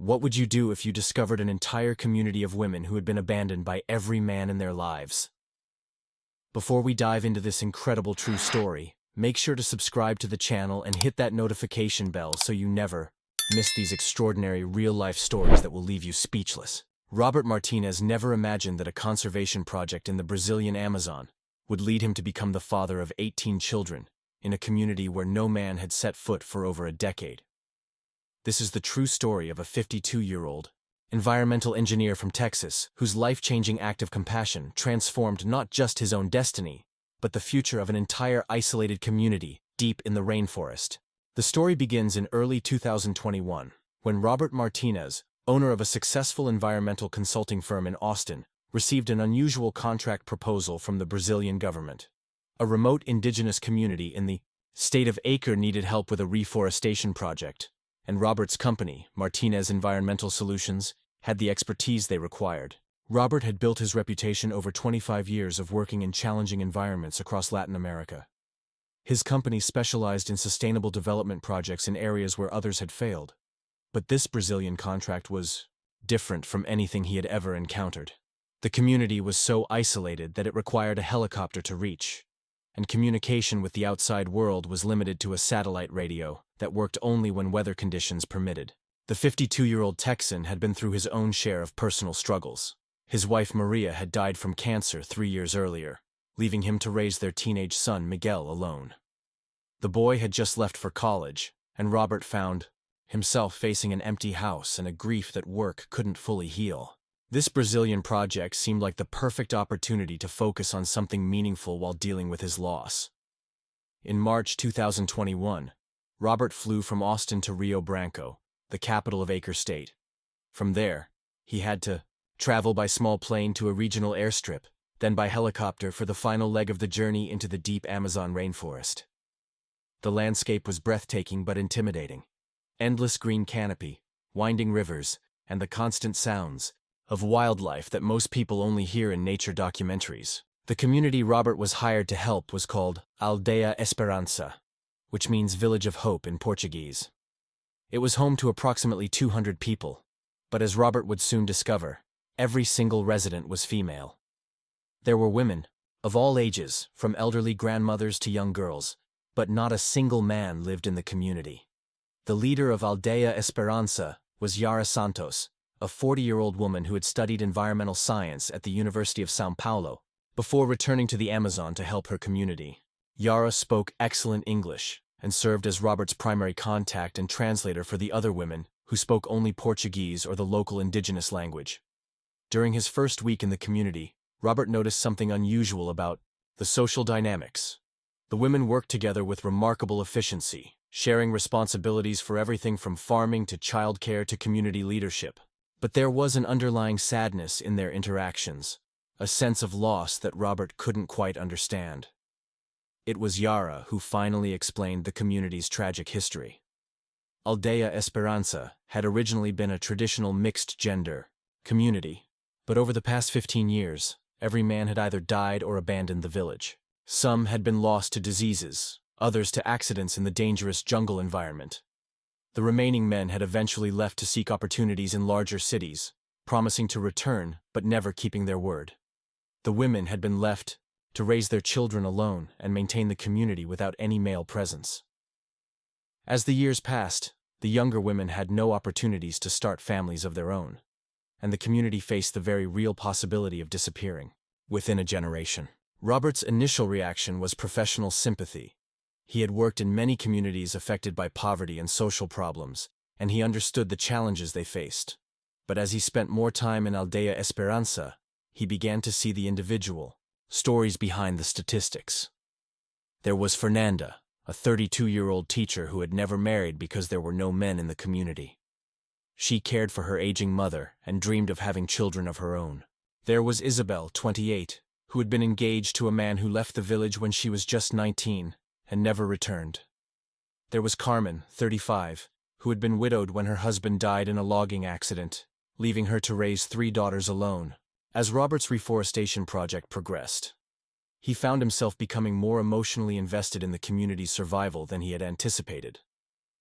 What would you do if you discovered an entire community of women who had been abandoned by every man in their lives? Before we dive into this incredible true story, make sure to subscribe to the channel and hit that notification bell so you never miss these extraordinary real-life stories that will leave you speechless. Robert Martinez never imagined that a conservation project in the Brazilian Amazon would lead him to become the father of 18 children in a community where no man had set foot for over a decade. This is the true story of a 52-year-old environmental engineer from Texas whose life-changing act of compassion transformed not just his own destiny, but the future of an entire isolated community deep in the rainforest. The story begins in early 2021, when Robert Martinez, owner of a successful environmental consulting firm in Austin, received an unusual contract proposal from the Brazilian government. A remote indigenous community in the state of Acre needed help with a reforestation project, and Robert's company, Martinez Environmental Solutions, had the expertise they required. Robert had built his reputation over 25 years of working in challenging environments across Latin America. His company specialized in sustainable development projects in areas where others had failed. But this Brazilian contract was different from anything he had ever encountered. The community was so isolated that it required a helicopter to reach, and communication with the outside world was limited to a satellite radio that worked only when weather conditions permitted. The 52-year-old Texan had been through his own share of personal struggles. His wife Maria had died from cancer 3 years earlier, leaving him to raise their teenage son Miguel alone. The boy had just left for college, and Robert found himself facing an empty house and a grief that work couldn't fully heal. This Brazilian project seemed like the perfect opportunity to focus on something meaningful while dealing with his loss. In March 2021, Robert flew from Austin to Rio Branco, the capital of Acre State. From there, he had to travel by small plane to a regional airstrip, then by helicopter for the final leg of the journey into the deep Amazon rainforest. The landscape was breathtaking but intimidating. Endless green canopy, winding rivers, and the constant sounds of wildlife that most people only hear in nature documentaries. The community Robert was hired to help was called Aldeia Esperança, which means Village of Hope in Portuguese. It was home to approximately 200 people, but as Robert would soon discover, every single resident was female. There were women, of all ages, from elderly grandmothers to young girls, but not a single man lived in the community. The leader of Aldeia Esperança was Yara Santos, a 40-year-old woman who had studied environmental science at the University of São Paulo before returning to the Amazon to help her community. Yara spoke excellent English and served as Robert's primary contact and translator for the other women who spoke only Portuguese or the local indigenous language. During his first week in the community, Robert noticed something unusual about the social dynamics. The women worked together with remarkable efficiency, sharing responsibilities for everything from farming to childcare to community leadership. But there was an underlying sadness in their interactions, a sense of loss that Robert couldn't quite understand. It was Yara who finally explained the community's tragic history. Aldeia Esperança had originally been a traditional mixed-gender community, but over the past 15 years, every man had either died or abandoned the village. Some had been lost to diseases, others to accidents in the dangerous jungle environment. The remaining men had eventually left to seek opportunities in larger cities, promising to return but never keeping their word. The women had been left to raise their children alone and maintain the community without any male presence. As the years passed, the younger women had no opportunities to start families of their own, and the community faced the very real possibility of disappearing within a generation. Robert's initial reaction was professional sympathy. He had worked in many communities affected by poverty and social problems, and he understood the challenges they faced. But as he spent more time in Aldeia Esperança, he began to see the individual stories behind the statistics. There was Fernanda, a 32-year-old teacher who had never married because there were no men in the community. She cared for her aging mother and dreamed of having children of her own. There was Isabel, 28, who had been engaged to a man who left the village when she was just 19 and never returned. There was Carmen, 35, who had been widowed when her husband died in a logging accident, leaving her to raise 3 daughters alone. As Robert's reforestation project progressed, he found himself becoming more emotionally invested in the community's survival than he had anticipated.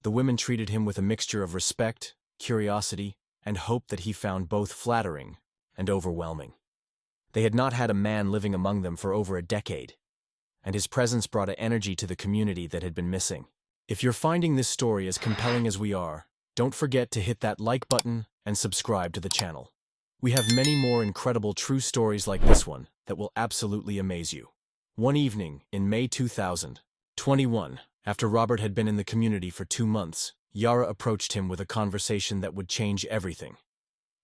The women treated him with a mixture of respect, curiosity, and hope that he found both flattering and overwhelming. They had not had a man living among them for over a decade, and his presence brought an energy to the community that had been missing. If you're finding this story as compelling as we are, don't forget to hit that like button and subscribe to the channel. We have many more incredible true stories like this one that will absolutely amaze you. One evening in May 2021, after Robert had been in the community for 2 months, Yara approached him with a conversation that would change everything.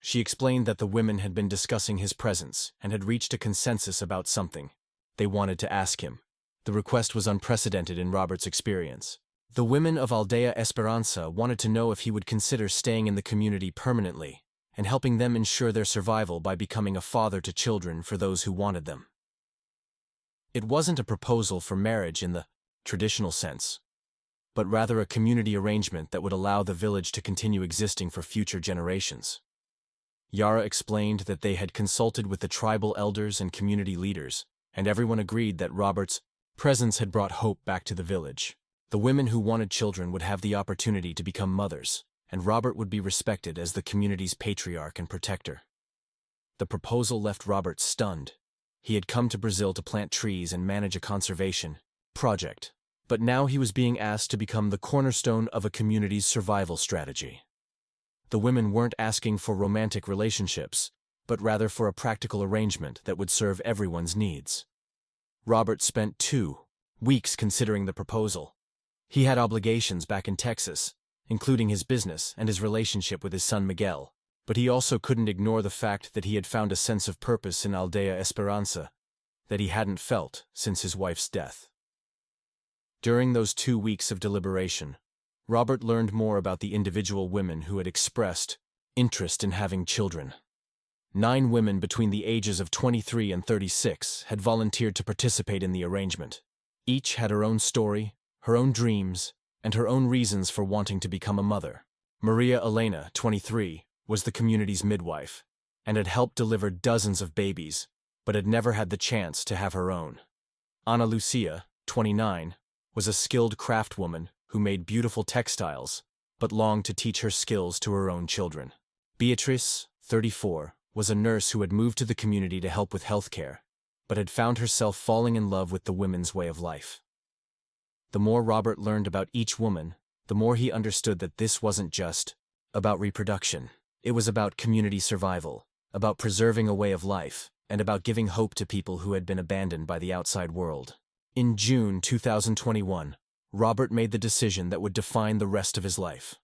She explained that the women had been discussing his presence and had reached a consensus about something they wanted to ask him. The request was unprecedented in Robert's experience. The women of Aldea Esperanza wanted to know if he would consider staying in the community permanently and helping them ensure their survival by becoming a father to children for those who wanted them. It wasn't a proposal for marriage in the traditional sense, but rather a community arrangement that would allow the village to continue existing for future generations. Yara explained that they had consulted with the tribal elders and community leaders, and everyone agreed that Robert's presence had brought hope back to the village. The women who wanted children would have the opportunity to become mothers, and Robert would be respected as the community's patriarch and protector. The proposal left Robert stunned. He had come to Brazil to plant trees and manage a conservation project, but now he was being asked to become the cornerstone of a community's survival strategy. The women weren't asking for romantic relationships, but rather for a practical arrangement that would serve everyone's needs. Robert spent 2 weeks considering the proposal. He had obligations back in Texas, including his business and his relationship with his son Miguel, but he also couldn't ignore the fact that he had found a sense of purpose in Aldea Esperanza that he hadn't felt since his wife's death. During those 2 weeks of deliberation, Robert learned more about the individual women who had expressed interest in having children. 9 women between the ages of 23 and 36 had volunteered to participate in the arrangement. Each had her own story, her own dreams, and her own reasons for wanting to become a mother. Maria Elena, 23, was the community's midwife, and had helped deliver dozens of babies, but had never had the chance to have her own. Ana Lucia, 29, was a skilled craftwoman who made beautiful textiles, but longed to teach her skills to her own children. Beatrice, 34, was a nurse who had moved to the community to help with healthcare, but had found herself falling in love with the women's way of life. The more Robert learned about each woman, the more he understood that this wasn't just about reproduction. It was about community survival, about preserving a way of life, and about giving hope to people who had been abandoned by the outside world. In June 2021, Robert made the decision that would define the rest of his life.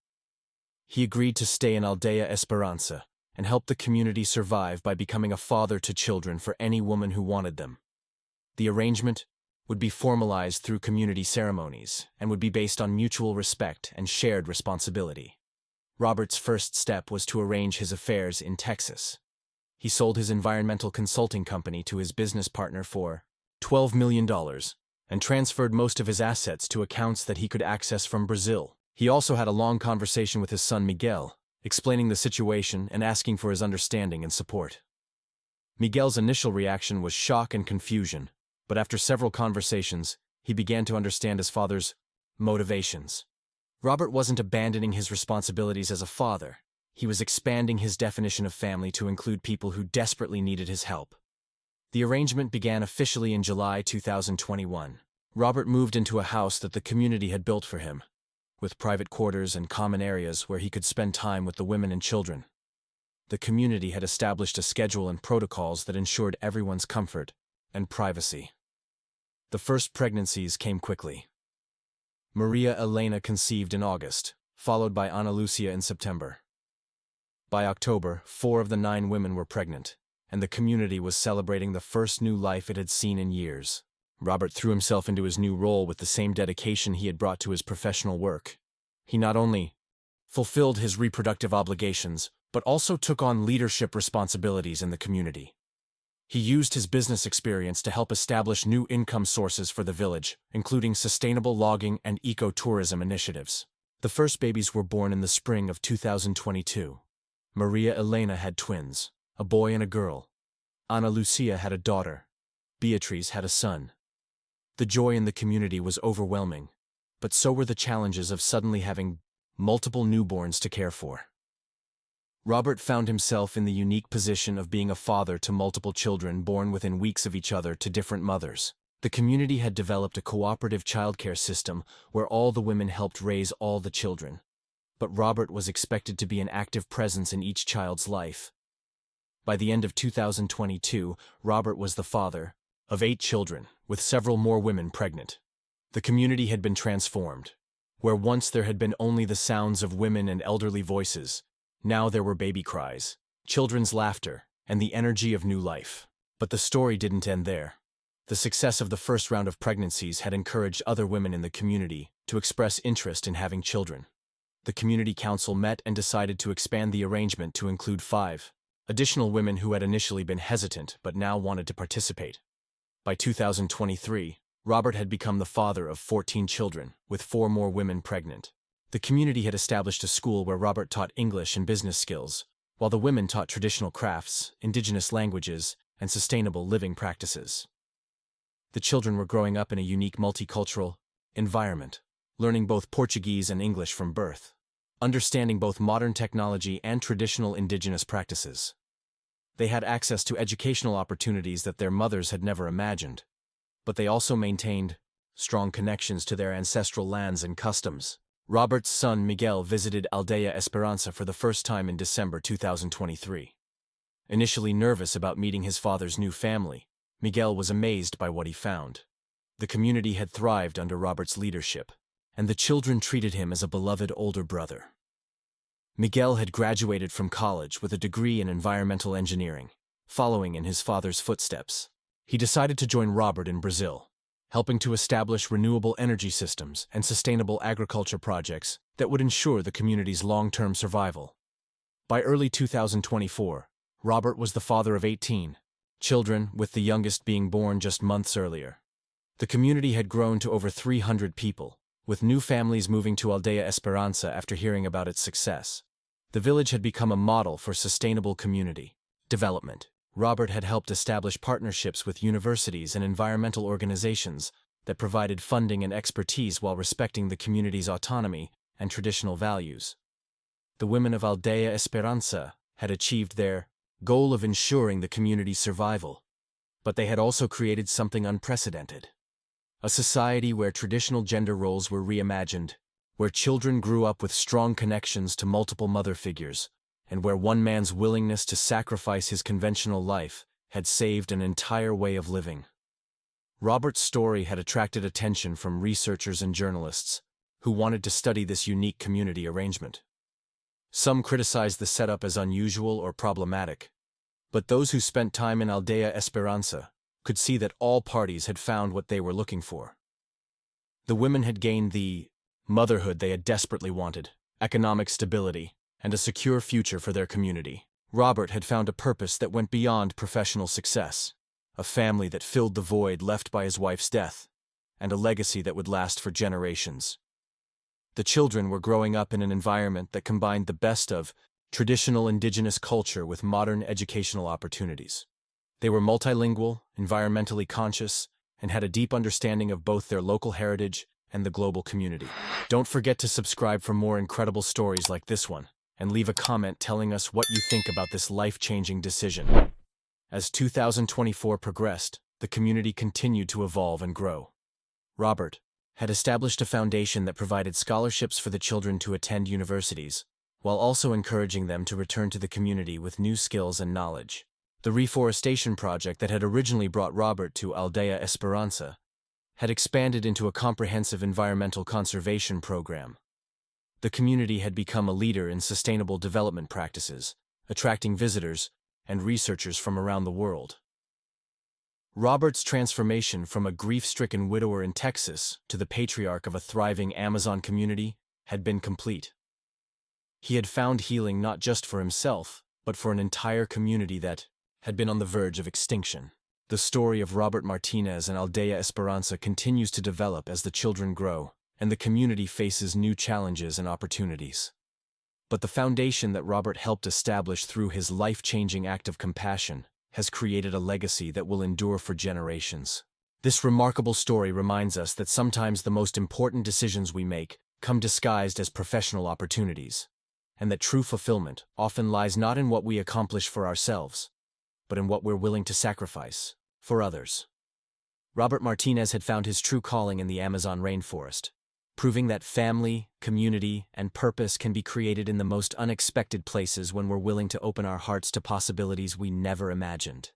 He agreed to stay in Aldea Esperanza and help the community survive by becoming a father to children for any woman who wanted them. The arrangement would be formalized through community ceremonies and would be based on mutual respect and shared responsibility. Robert's first step was to arrange his affairs in Texas. He sold his environmental consulting company to his business partner for $12 million and transferred most of his assets to accounts that he could access from Brazil. He also had a long conversation with his son Miguel, explaining the situation and asking for his understanding and support. Miguel's initial reaction was shock and confusion, but after several conversations, he began to understand his father's motivations. Robert wasn't abandoning his responsibilities as a father. He was expanding his definition of family to include people who desperately needed his help. The arrangement began officially in July 2021. Robert moved into a house that the community had built for him, with private quarters and common areas where he could spend time with the women and children. The community had established a schedule and protocols that ensured everyone's comfort and privacy. The first pregnancies came quickly. Maria Elena conceived in August, followed by Ana Lucia in September. By October, 4 of the 9 women were pregnant, and the community was celebrating the first new life it had seen in years. Robert threw himself into his new role with the same dedication he had brought to his professional work. He not only fulfilled his reproductive obligations, but also took on leadership responsibilities in the community. He used his business experience to help establish new income sources for the village, including sustainable logging and ecotourism initiatives. The first babies were born in the spring of 2022. Maria Elena had twins, a boy and a girl. Ana Lucia had a daughter. Beatrice had a son. The joy in the community was overwhelming, but so were the challenges of suddenly having multiple newborns to care for. Robert found himself in the unique position of being a father to multiple children born within weeks of each other to different mothers. The community had developed a cooperative childcare system where all the women helped raise all the children. But Robert was expected to be an active presence in each child's life. By the end of 2022, Robert was the father of 8 children, with several more women pregnant. The community had been transformed. Where once there had been only the sounds of women and elderly voices, now there were baby cries, children's laughter, and the energy of new life. But the story didn't end there. The success of the first round of pregnancies had encouraged other women in the community to express interest in having children. The community council met and decided to expand the arrangement to include 5 additional women who had initially been hesitant but now wanted to participate. By 2023, Robert had become the father of 14 children, with 4 more women pregnant. The community had established a school where Robert taught English and business skills, while the women taught traditional crafts, indigenous languages, and sustainable living practices. The children were growing up in a unique multicultural environment, learning both Portuguese and English from birth, understanding both modern technology and traditional indigenous practices. They had access to educational opportunities that their mothers had never imagined, but they also maintained strong connections to their ancestral lands and customs. Robert's son Miguel visited Aldea Esperanza for the first time in December 2023. Initially nervous about meeting his father's new family, Miguel was amazed by what he found. The community had thrived under Robert's leadership, and the children treated him as a beloved older brother. Miguel had graduated from college with a degree in environmental engineering, following in his father's footsteps. He decided to join Robert in Brazil, helping to establish renewable energy systems and sustainable agriculture projects that would ensure the community's long-term survival. By early 2024, Robert was the father of 18 children, with the youngest being born just months earlier. The community had grown to over 300 people, with new families moving to Aldea Esperanza after hearing about its success. The village had become a model for sustainable community development. Robert had helped establish partnerships with universities and environmental organizations that provided funding and expertise while respecting the community's autonomy and traditional values. The women of Aldea Esperanza had achieved their goal of ensuring the community's survival, but they had also created something unprecedented. A society where traditional gender roles were reimagined, where children grew up with strong connections to multiple mother figures, and where one man's willingness to sacrifice his conventional life had saved an entire way of living. Robert's story had attracted attention from researchers and journalists who wanted to study this unique community arrangement. Some criticized the setup as unusual or problematic, but those who spent time in Aldea Esperanza could see that all parties had found what they were looking for. The women had gained the motherhood they had desperately wanted, economic stability, and a secure future for their community. Robert had found a purpose that went beyond professional success, a family that filled the void left by his wife's death, and a legacy that would last for generations. The children were growing up in an environment that combined the best of traditional indigenous culture with modern educational opportunities. They were multilingual, environmentally conscious, and had a deep understanding of both their local heritage and the global community. Don't forget to subscribe for more incredible stories like this one, and leave a comment telling us what you think about this life-changing decision. As 2024 progressed, the community continued to evolve and grow. Robert had established a foundation that provided scholarships for the children to attend universities, while also encouraging them to return to the community with new skills and knowledge. The reforestation project that had originally brought Robert to Aldea Esperanza had expanded into a comprehensive environmental conservation program. The community had become a leader in sustainable development practices, attracting visitors and researchers from around the world. Robert's transformation from a grief-stricken widower in Texas to the patriarch of a thriving Amazon community had been complete. He had found healing not just for himself, but for an entire community that had been on the verge of extinction. The story of Robert Martinez and Aldea Esperanza continues to develop as the children grow, and the community faces new challenges and opportunities. But the foundation that Robert helped establish through his life-changing act of compassion has created a legacy that will endure for generations. This remarkable story reminds us that sometimes the most important decisions we make come disguised as professional opportunities, and that true fulfillment often lies not in what we accomplish for ourselves, but in what we're willing to sacrifice for others. Robert Martinez had found his true calling in the Amazon rainforest, proving that family, community, and purpose can be created in the most unexpected places when we're willing to open our hearts to possibilities we never imagined.